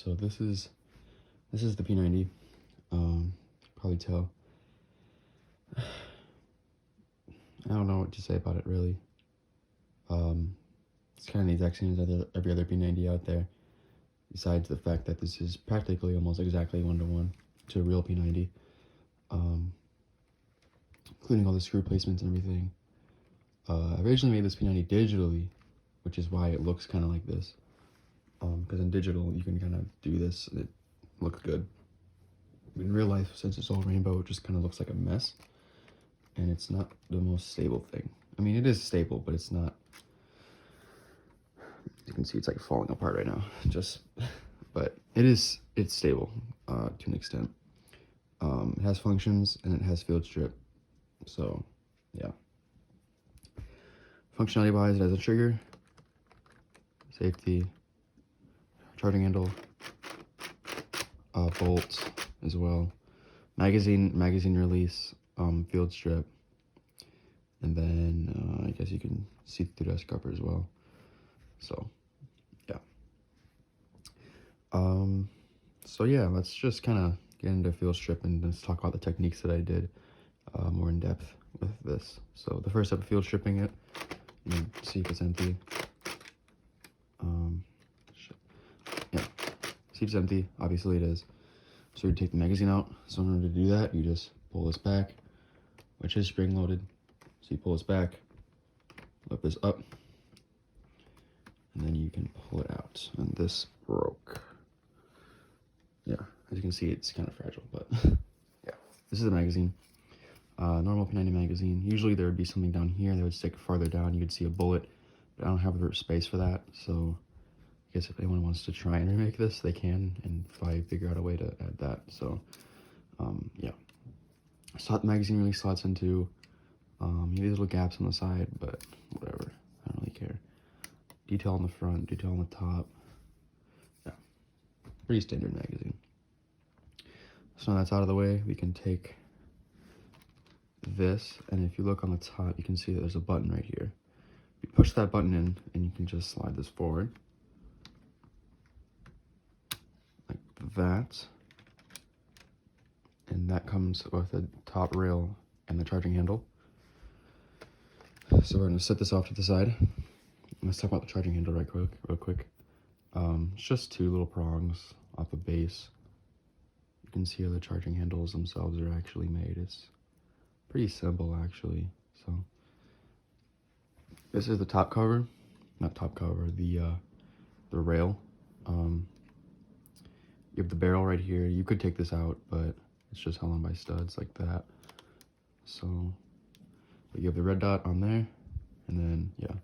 So this is the P90. Probably tell. I don't know what to say about it really. It's kind of the exact same as every other P90 out there, besides the fact that this is practically almost exactly 1-to-1 to a real P90, including all the screw placements and everything. I originally made this P90 digitally, which is why it looks kind of like this. Because in digital you can kind of do this and it looks good. In real life, since it's all rainbow, it just kind of looks like a mess, and it's not the most stable thing. I mean, it is stable, but it's not. You can see it's like falling apart right now. But it's stable to an extent. It has functions and it has field strip. So, yeah. Functionality wise, it has a trigger, safety, charging handle, bolts as well, magazine release, field strip, and then I guess you can see through the scupper as well. So yeah. So yeah, let's just kind of get into field strip and let's talk about the techniques that I did more in depth with this. So the first step of field stripping it, you can see if it's empty. Yeah, see if it's empty. Obviously it is. So you take the magazine out. So in order to do that, you just pull this back, which is spring loaded. So you pull this back, lift this up, and then you can pull it out. And this broke. Yeah, as you can see, it's kind of fragile, but yeah. This is the magazine. Normal P90 magazine. Usually there would be something down here that would stick farther down. You could see a bullet, but I don't have the space for that. So I guess if anyone wants to try and remake this, they can, and probably figure out a way to add that. So yeah. Slot magazine really slots into these little gaps on the side, but whatever. I don't really care. Detail on the front, detail on the top. Yeah, pretty standard magazine. So now that's out of the way, we can take this, and if you look on the top, you can see that there's a button right here. You push that button in, and you can just slide this forward. Like that. And that comes with a top rail and the charging handle. So we're going to set this off to the side. Let's talk about the charging handle real quick. It's just two little prongs off a base. You can see how the charging handles themselves are actually made. It's pretty simple actually. So this is the top cover, not top cover, the rail. You have the barrel right here. You could take this out, but it's just held on by studs like that. So, but you have the red dot on there, and then yeah.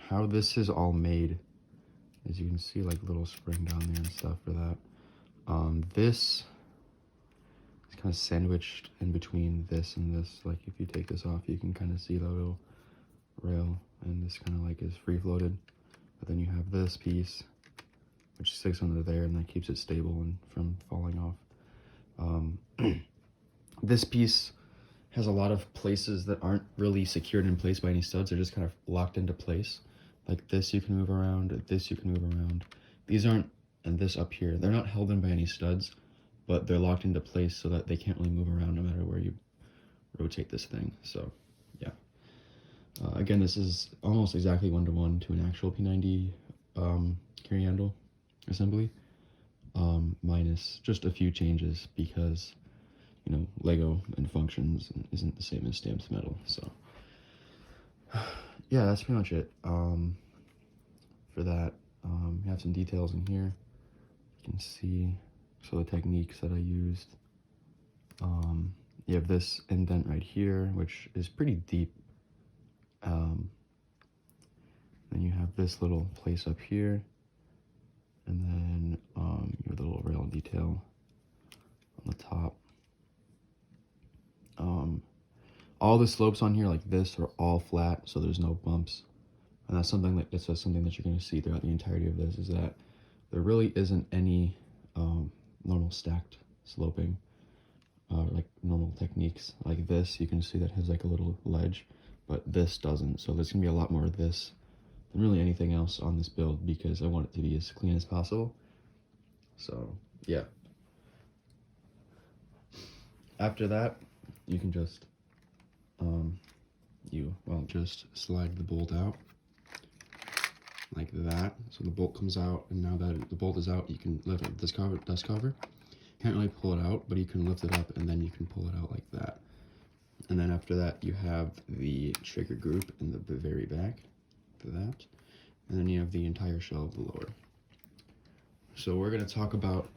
How this is all made, as you can see, like little spring down there and stuff for that. This is kind of sandwiched in between this and this. Like if you take this off, you can kind of see the little rail, and this kind of like is free floated. But then you have this piece, which sticks under there, and that keeps it stable and from falling off. This piece has a lot of places that aren't really secured in place by any studs. They're just kind of locked into place. Like this you can move around, this you can move around. These aren't, and this up here, they're not held in by any studs, but they're locked into place so that they can't really move around no matter where you rotate this thing. So yeah. Again, this is almost exactly 1-to-1 to an actual P90 carry handle assembly, minus just a few changes because, you know, Lego and functions isn't the same as stamped metal. So yeah, that's pretty much it for that. We have some details in here. You can see so the techniques that I used. You have this indent right here, which is pretty deep. Then you have this little place up here, and then you have the little rail detail on the top. All the slopes on here like this are all flat, so there's no bumps, and that's something that you're going to see throughout the entirety of this, is that there really isn't any normal stacked sloping, like normal techniques. Like this, you can see that has like a little ledge, but this doesn't. So there's gonna be a lot more of this than really anything else on this build because I want it to be as clean as possible. So yeah. After that, you can just just slide the bolt out like that. So the bolt comes out, and now that the bolt is out, you can lift up this dust cover. Can't really pull it out, but you can lift it up and then you can pull it out like that. And then after that, you have the trigger group in the very back for that. And then you have the entire shell lower. So we're going to talk about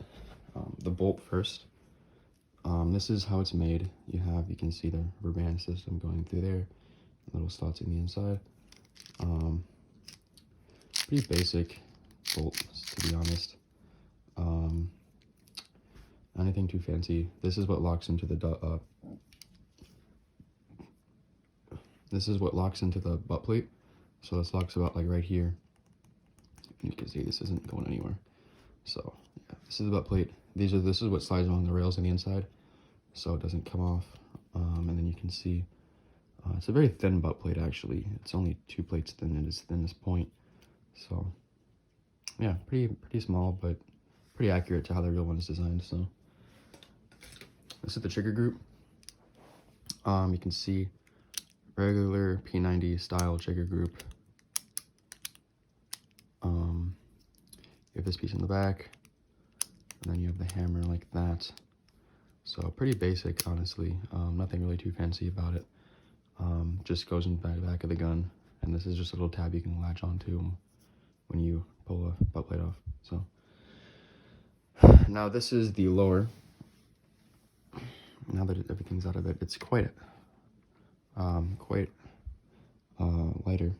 the bolt first. This is how it's made. You can see the rubber band system going through there, little slots in the inside. Pretty basic bolt, to be honest. Anything too fancy. This is what locks into the butt plate. So this locks about like right here. You can see this isn't going anywhere. So yeah, this is the butt plate. This is what slides along the rails on the inside, so it doesn't come off. And then you can see it's a very thin butt plate actually. It's only 2 plates thin at its thinnest point. So yeah, pretty small, but pretty accurate to how the real one is designed. So this is the trigger group. You can see regular P90 style trigger group. You have this piece in the back, and then you have the hammer like that. So pretty basic, honestly. Nothing really too fancy about it. Just goes in the back of the gun, and this is just a little tab you can latch onto when you pull a butt plate off. So now this is the lower. Now that everything's out of it, it's quite lighter.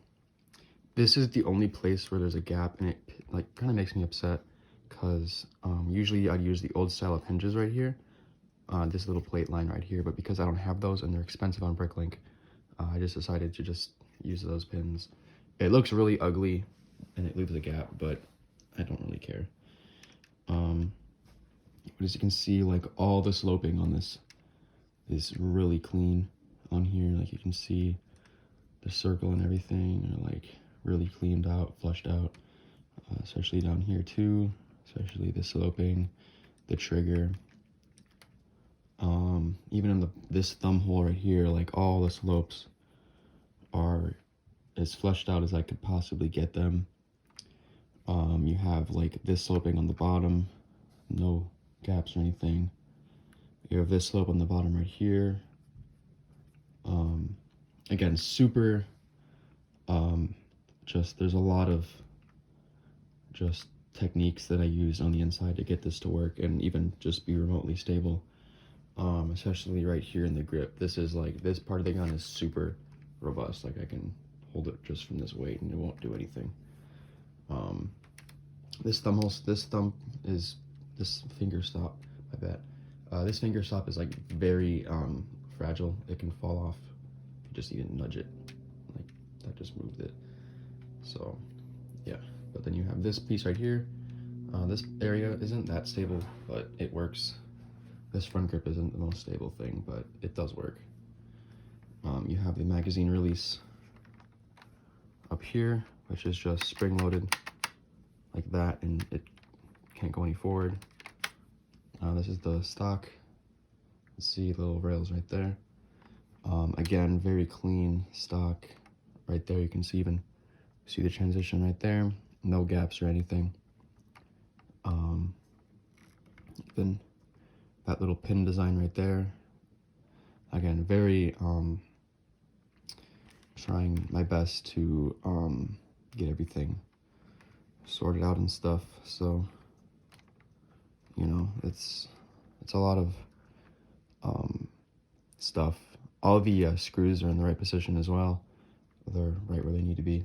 This is the only place where there's a gap, and it like kind of makes me upset because usually I'd use the old style of hinges right here, this little plate line right here, but because I don't have those and they're expensive on Bricklink, I just decided to just use those pins. It looks really ugly and it leaves a gap, but I don't really care. But as you can see, like all the sloping on this is really clean on here. Like you can see the circle and everything are like really cleaned out, flushed out, especially down here too, especially the sloping, the trigger. Even in this thumb hole right here, like all the slopes are as flushed out as I could possibly get them. You have like this sloping on the bottom, no gaps or anything. You have this slope on the bottom right here. Again, super, there's a lot of just techniques that I use on the inside to get this to work and even just be remotely stable. Especially right here in the grip. This part of the gun is super robust. Like I can hold it just from this weight and it won't do anything. This finger stop, I bet. This finger stop is like very fragile. It can fall off if you just even nudge it. Like that just moved it. So yeah, but then you have this piece right here. This area isn't that stable, but it works. This front grip isn't the most stable thing, but it does work. You have the magazine release up here, which is just spring-loaded like that, and it can't go any forward. This is the stock. You see little rails right there. Again, very clean stock right there. You can see the transition right there. No gaps or anything. Then that little pin design right there. Again, very trying my best to get everything sorted out and stuff. So you know, it's a lot of stuff. All the screws are in the right position as well. They're right where they need to be.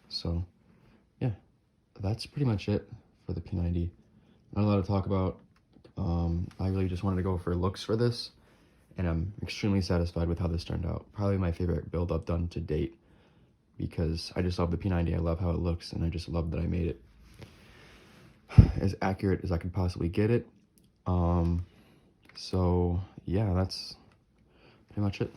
So yeah, that's pretty much it for the P90. Not a lot to talk about. I really just wanted to go for looks for this, and I'm extremely satisfied with how this turned out. Probably my favorite build I've done to date, because I just love the P90. I love how it looks, and I just love that I made it as accurate as I could possibly get it. So yeah, that's pretty much it.